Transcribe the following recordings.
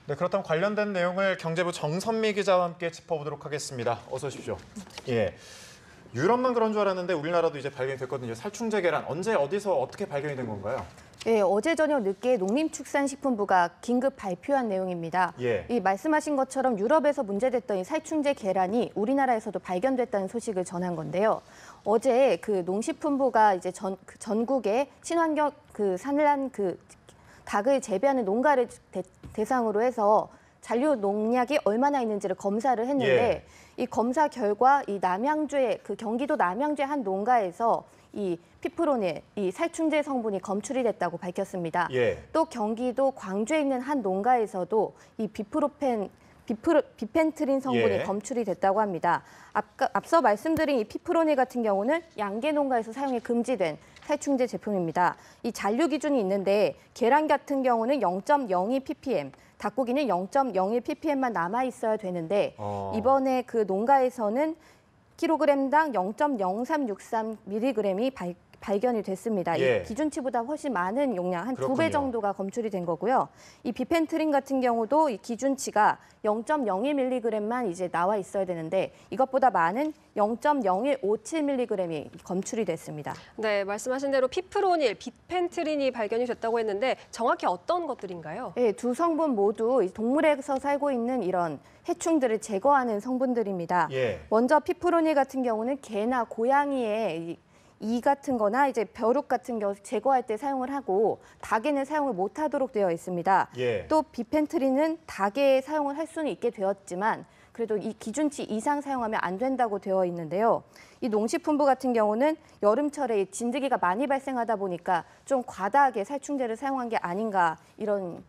네, 그렇다면 관련된 내용을 경제부 정선미 기자와 함께 짚어보도록 하겠습니다. 어서 오십시오. 예. 유럽만 그런 줄 알았는데 우리나라도 이제 발견이 됐거든요. 살충제 계란 언제 어디서 어떻게 발견이 된 건가요? 네, 어제 저녁 늦게 농림축산식품부가 긴급 발표한 내용입니다. 예. 이 말씀하신 것처럼 유럽에서 문제됐던 이 살충제 계란이 우리나라에서도 발견됐다는 소식을 전한 건데요. 어제 그 농식품부가 이제 전국의 친환경 산란 닭을 재배하는 농가를 대상으로 해서 잔류 농약이 얼마나 있는지를 검사를 했는데 이 검사 결과 이 남양주의 경기도 남양주의 한 농가에서 이 피프로닐, 이 살충제 성분이 검출이 됐다고 밝혔습니다. 또 경기도 광주에 있는 한 농가에서도 이 비펜트린 성분이 검출이 됐다고 합니다. 앞서 말씀드린 이 피프로닐 같은 경우는 양계 농가에서 사용이 금지된 살충제 제품입니다. 이 잔류 기준이 있는데 계란 같은 경우는 0.02 ppm, 닭고기는 0.01 ppm만 남아 있어야 되는데 이번에 그 농가에서는 킬로그램당 0.0363mg이 발견이 됐습니다. 이 기준치보다 훨씬 많은 용량, 한 2배 정도가 검출이 된 거고요. 이 비펜트린 같은 경우도 이 기준치가 0.01mg만 이제 나와 있어야 되는데 이것보다 많은 0.0157mg이 검출이 됐습니다. 네, 말씀하신 대로 피프로닐, 비펜트린이 발견이 됐다고 했는데 정확히 어떤 것들인가요? 네, 두 성분 모두 동물에서 살고 있는 이런 해충들을 제거하는 성분들입니다. 먼저 피프로닐 같은 경우는 개나 고양이의 이 같은 거나 이제 벼룩 같은 거 제거할 때 사용을 하고 닭에는 사용을 못하도록 되어 있습니다. 또 비펜트린은 닭에 사용을 할 수는 있게 되었지만 그래도 이 기준치 이상 사용하면 안 된다고 되어 있는데요. 이 농식품부 같은 경우는 여름철에 진드기가 많이 발생하다 보니까 좀 과다하게 살충제를 사용한 게 아닌가 이런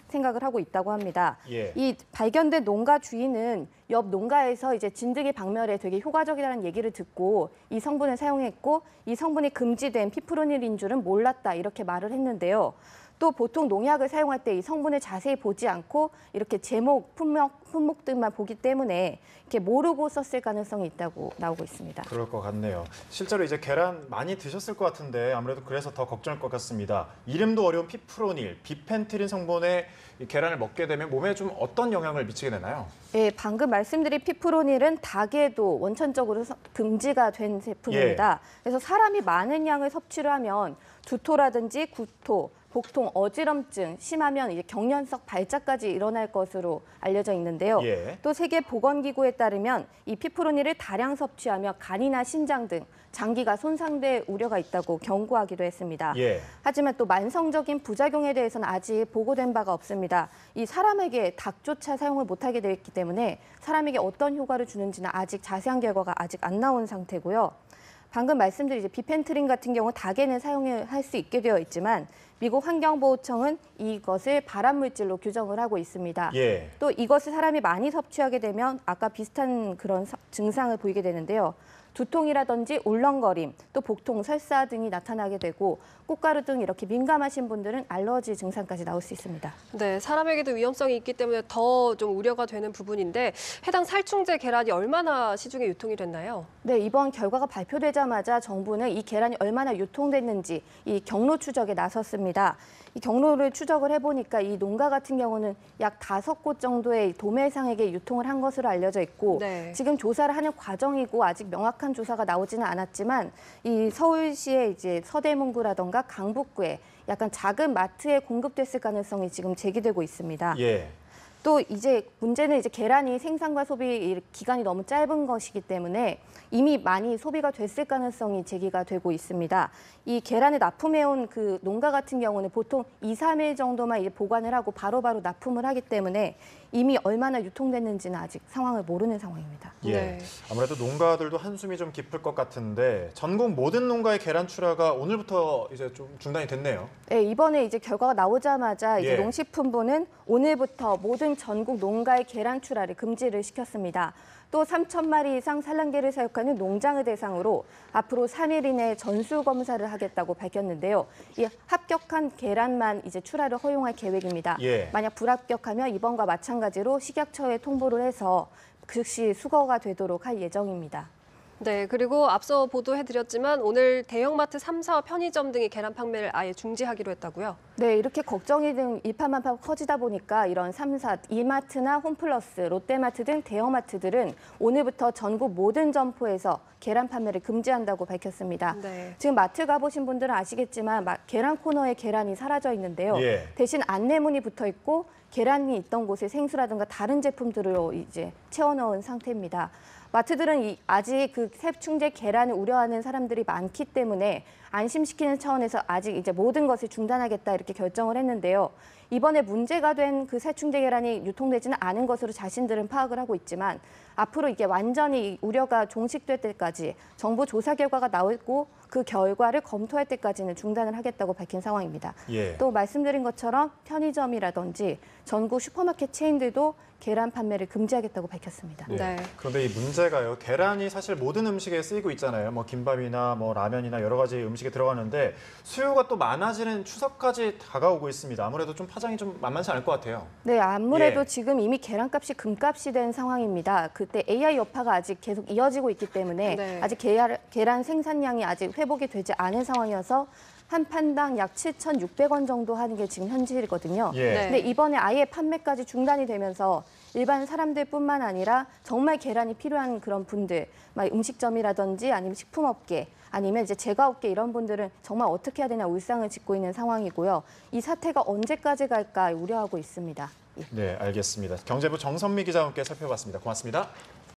생각을 하고 있다고 합니다. 이 발견된 농가 주인은 옆 농가에서 이제 진드기 박멸에 되게 효과적이라는 얘기를 듣고 이 성분을 사용했고 이 성분이 금지된 피프로닐인 줄은 몰랐다 이렇게 말을 했는데요. 또 보통 농약을 사용할 때 이 성분을 자세히 보지 않고 이렇게 제목, 품목들만 보기 때문에 이렇게 모르고 썼을 가능성이 있다고 나오고 있습니다. 그럴 것 같네요. 실제로 이제 계란 많이 드셨을 것 같은데 아무래도 그래서 더 걱정일 것 같습니다. 이름도 어려운 피프로닐, 비펜트린 성분의 이 계란을 먹게 되면 몸에 좀 어떤 영향을 미치게 되나요? 네, 방금 말씀드린 피프로닐은 닭에도 원천적으로 금지가 된 제품입니다. 그래서 사람이 많은 양을 섭취를 하면 두토라든지 구토, 복통, 어지럼증, 심하면 이제 경련성 발작까지 일어날 것으로 알려져 있는데요. 또 세계보건기구에 따르면 이 피프로닐을 다량 섭취하며 간이나 신장 등 장기가 손상될 우려가 있다고 경고하기도 했습니다. 하지만 또 만성적인 부작용에 대해서는 아직 보고된 바가 없습니다. 이 사람에게 닭조차 사용을 못하게 되었기 때문에 사람에게 어떤 효과를 주는지는 아직 자세한 결과가 아직 안 나온 상태고요. 방금 말씀드린 이제 비펜트린 같은 경우 닭에는 사용을 할 수 있게 되어 있지만 미국 환경보호청은 이것을 발암물질로 규정을 하고 있습니다. 또 이것을 사람이 많이 섭취하게 되면 아까 비슷한 그런 증상을 보이게 되는데요. 두통이라든지 울렁거림, 또 복통, 설사 등이 나타나게 되고 꽃가루 등 이렇게 민감하신 분들은 알러지 증상까지 나올 수 있습니다. 네, 사람에게도 위험성이 있기 때문에 더 좀 우려가 되는 부분인데 해당 살충제 계란이 얼마나 시중에 유통이 됐나요? 네, 이번 결과가 발표되자마자 정부는 이 계란이 얼마나 유통됐는지 이 경로 추적에 나섰습니다. 이 경로를 추적을 해보니까 이 농가 같은 경우는 약 5곳 정도의 도매상에게 유통을 한 것으로 알려져 있고 지금 조사를 하는 과정이고 아직 명확한 조사가 나오지는 않았지만 이 서울시의 이제 서대문구라던가 강북구에 약간 작은 마트에 공급됐을 가능성이 지금 제기되고 있습니다. 또 이제 문제는 이제 계란이 생산과 소비 기간이 너무 짧은 것이기 때문에 이미 많이 소비가 됐을 가능성이 제기가 되고 있습니다. 이 계란을 납품해온 그 농가 같은 경우는 보통 2, 3일 정도만 이제 보관을 하고 바로바로 납품을 하기 때문에 이미 얼마나 유통됐는지는 아직 상황을 모르는 상황입니다. 아무래도 농가들도 한숨이 좀 깊을 것 같은데 전국 모든 농가의 계란 출하가 오늘부터 이제 좀 중단이 됐네요. 네, 이번에 이제 결과가 나오자마자 이제 농식품부는 오늘부터 모든 전국 농가의 계란 출하를 금지를 시켰습니다. 또 3,000마리 이상 산란계를 사육하는 농장을 대상으로 앞으로 3일 이내에 전수 검사를 하겠다고 밝혔는데요. 이 합격한 계란만 이제 출하를 허용할 계획입니다. 만약 불합격하면 이번과 마찬가지로 식약처에 통보를 해서 즉시 수거가 되도록 할 예정입니다. 네, 그리고 앞서 보도해드렸지만 오늘 대형마트 3사 편의점 등이 계란 판매를 아예 중지하기로 했다고요? 네, 이렇게 걱정이 등 일파만파 커지다 보니까 이런 3사, 이마트나 홈플러스, 롯데마트 등 대형마트들은 오늘부터 전국 모든 점포에서 계란 판매를 금지한다고 밝혔습니다. 네. 지금 마트 가보신 분들은 아시겠지만 계란 코너에 계란이 사라져 있는데요. 예. 대신 안내문이 붙어 있고 계란이 있던 곳에 생수라든가 다른 제품들로 이제 채워넣은 상태입니다. 마트들은 아직 그 살충제 계란을 우려하는 사람들이 많기 때문에 안심시키는 차원에서 아직 이제 모든 것을 중단하겠다 이렇게 결정을 했는데요. 이번에 문제가 된 그 살충제 계란이 유통되지는 않은 것으로 자신들은 파악을 하고 있지만 앞으로 이게 완전히 우려가 종식될 때까지 정부 조사 결과가 나오고 그 결과를 검토할 때까지는 중단을 하겠다고 밝힌 상황입니다. 예. 또 말씀드린 것처럼 편의점이라든지 전국 슈퍼마켓 체인들도 계란 판매를 금지하겠다고 밝혔습니다. 네. 그런데 이 문제가요. 계란이 사실 모든 음식에 쓰이고 있잖아요. 뭐 김밥이나 뭐 라면이나 여러 가지 음식에 들어가는데 수요가 또 많아지는 추석까지 다가오고 있습니다. 아무래도 좀 파장이 좀 만만치 않을 것 같아요. 네, 아무래도 예. 지금 이미 계란값이 금값이 된 상황입니다. 그때 AI 여파가 아직 계속 이어지고 있기 때문에 네. 아직 계란 생산량이 아직 회복이 되지 않은 상황이어서 한 판당 약 7,600원 정도 하는 게 지금 현실이거든요. 예. 네. 근데 이번에 아예 판매까지 중단이 되면서 일반 사람들뿐만 아니라 정말 계란이 필요한 그런 분들, 막 음식점이라든지 아니면 식품업계, 아니면 이제 제과업계 이런 분들은 정말 어떻게 해야 되나 울상을 짓고 있는 상황이고요. 이 사태가 언제까지 갈까 우려하고 있습니다. 예. 네, 알겠습니다. 경제부 정선미 기자와 함께 살펴봤습니다. 고맙습니다.